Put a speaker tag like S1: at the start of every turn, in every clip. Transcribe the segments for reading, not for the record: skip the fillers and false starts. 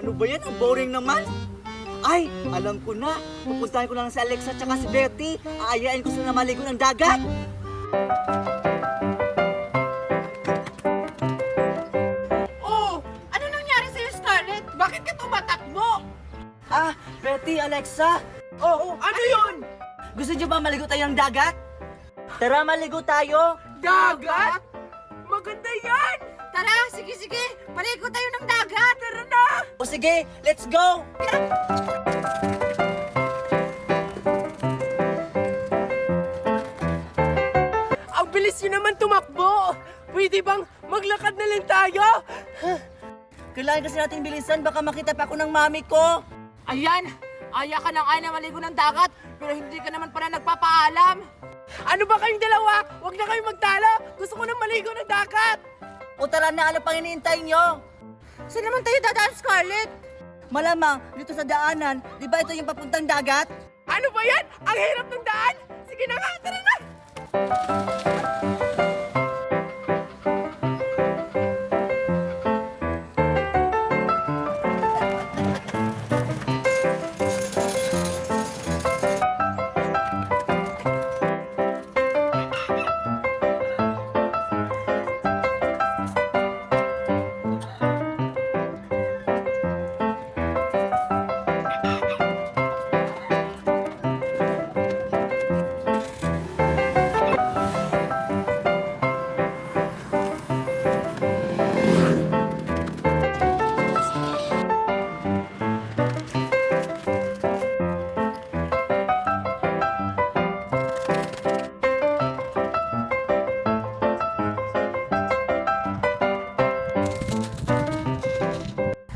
S1: Ano ba yan? Ang boring naman. Ay, alam ko na. Pupuntahan ko na lang si Alexa at si Betty. Aayain ko sila na maligo ng dagat.
S2: Oh, ano nangyari sa'yo, Scarlett? Bakit ka tumatakbo?
S1: Betty, Alexa.
S2: Oh, ano yun?
S1: Gusto niyo ba maligo tayo ng dagat? Tara, maligo tayo.
S2: Dagat? Maganda yan! Tara, sige, maligo tayo ng dagat! Tara na!
S1: O sige, let's go!
S2: Ang bilis nyo naman tumakbo! Pwede bang maglakad na lang tayo?
S1: Kailangan kasi natin bilisan, baka makita pa ako ng mami ko.
S2: Ayan! Aya ka ng na maligo ng dagat, pero hindi ka naman pala nagpapaalam. Ano ba kayong dalawa? Huwag na kayong magtalo! Gusto ko nang maligo ng dagat!
S1: O tara na, ano pang iniintay nyo?
S2: Saan naman tayo dadaan, Scarlett?
S1: Malamang, dito sa daanan, di ba ito yung papuntang dagat?
S2: Ano ba yan? Ang hirap ng daan! Sige na nga, tara na!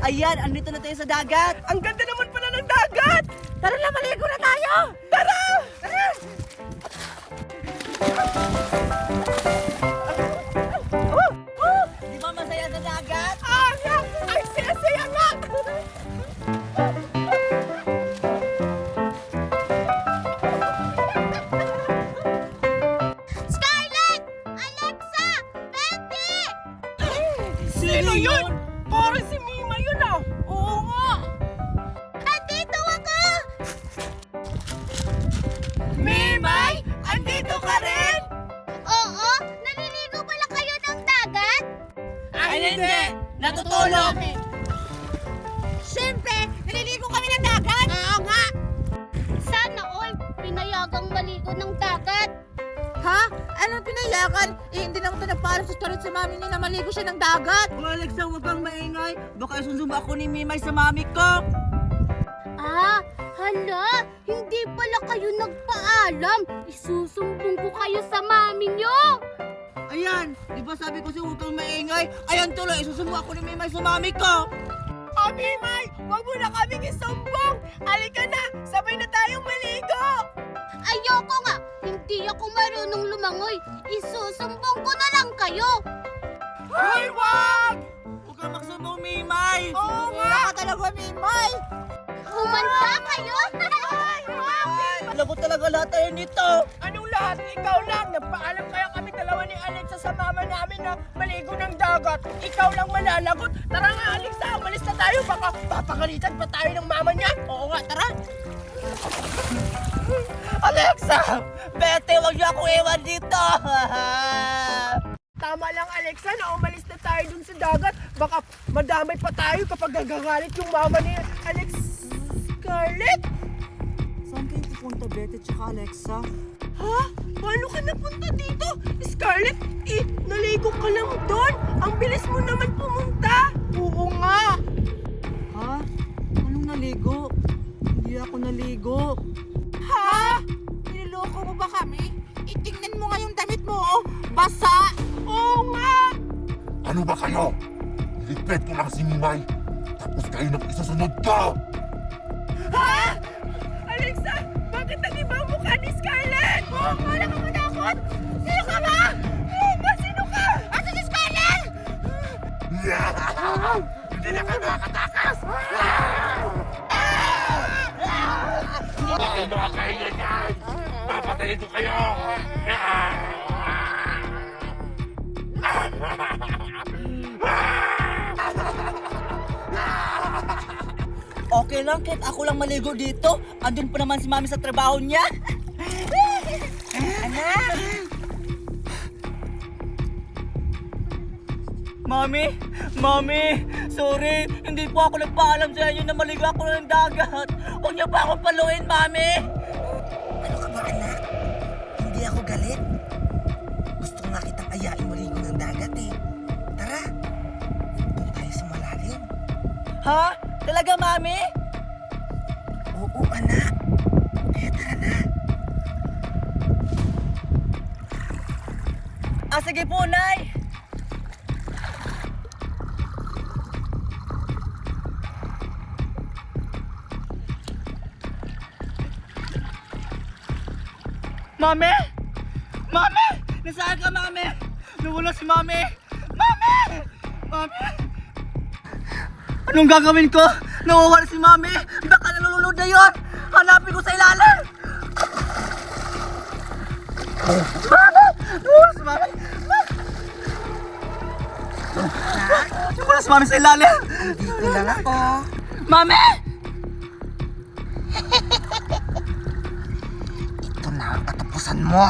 S1: Ayan, andito na tayo sa dagat.
S2: Ang ganda naman pala ng dagat! Tara na, maligo na tayo! Tara! Tara!
S1: Di ba masaya sa dagat?
S2: Ay, saya-saya nga!
S3: Scarlett! Alexa! Betty!
S2: Sino yun? Parang si Mima yun ah! Oo nga!
S3: Andito ako!
S2: Mimay! Andito ka rin!
S3: Oo, naliligo pala kayo ng dagat?
S2: Ay, hindi! Natutulog!
S3: Siyempre, naliligo kami ng dagat! Oo nga! Sana all, pinayagang maligo ng dagat.
S2: Ha? Anong pinayagan? Hindi naman ito nagpaalam sa Charot sa mami niya na maligo siya ng dagat.
S1: O Alexa, huwag kang maingay. Baka isusumbong ako ni Mimay sa mami ko.
S3: Hala, hindi pala kayo nagpaalam. Isusumbong ko kayo sa mami nyo.
S1: Ayan, di ba sabi ko sa'yo huwag kang maingay? Ayan tuloy, isusumbong ako ni Mimay sa mami ko.
S2: Oh, Mimay! Huwag mo na kaming isumbong! Halika na! Sabay na tayong maligo!
S3: Ayoko nga, hindi ako marunong lumangoy. Isusumbong ko na lang kayo.
S2: Hoy, wag!
S1: Huwag kang magsumbong, Mimay.
S2: Oo nga! Ka talaga, Mimay!
S3: Humanda kayo.
S1: Alam ko talaga lahat tayo nito.
S2: Anong lahat? Ikaw lang! Nagpaalam kaya kami dalawa ni Alexa sa mama namin na maligo ng dagat. Ikaw lang malalagot. Tara nga, Alexa! Umalis na tayo! Baka papagalitan pa tayo ng mama niya! Oo nga, tara!
S1: Alexa! Betty, huwag niyo ako iwan dito.
S2: Tama lang, Alexa, na umalis na tayo dun sa dagat. Baka madamay pa tayo kapag gagalit yung mama ni Alex. Scarlett?
S1: Saan kayo pupunta, Betty at Alexa?
S2: Ha? Paano ka napunta dito? Scarlett, naligo ka lang doon. Ang bilis mo naman pumunta. Oo nga.
S1: Ha? Anong naligo? Hindi ako naligo.
S2: Ha? Niloloko mo ba kami? Itingnan mo nga yung damit mo, oh. Basa. Oo nga.
S4: Ano ba kayo? Iligpit ko lang si Mimay. Tapos kayo nang isusunod ko!
S2: Ha? Alexa, bakit nag-iba ang mukha ni Scarlett? Oh, wala ka matakot. Sino ka ba? Oh, sino ka? Asa si Scarlett?
S4: Hindi na kayo makakatakas! Bakit mga kayo yan? Papatayin ko kayo!
S1: Okay lang, kahit ako lang maligo dito. Andun pa naman si Mami sa trabaho niya.
S2: Anak!
S1: Mami, sorry. Hindi po ako nagpaalam sa inyo na maligo ako ng dagat. Huwag niyo pa akong paluin, Mami.
S2: Ano ka ba, anak? Hindi ako galit. Gusto nga kitang ayain maligo ng dagat eh. Tara, doon tayo sa malalim.
S1: Ha? Talaga, Mami?
S2: Oo, anak. Kaya tara na.
S1: Sige po, Nay. Mami! Nasaan ka, Mami? Nawala si Mami! Mami! Anong gagawin ko? Nawawala si Mami! Baka nalulunod na yun! Hanapin ko sa ilalim! Mami! Nawawala si Mami! Nawawala si Mami sa ilalim!
S2: Dito lang ako.
S1: Mami!
S2: Ito na ang katapusan mo.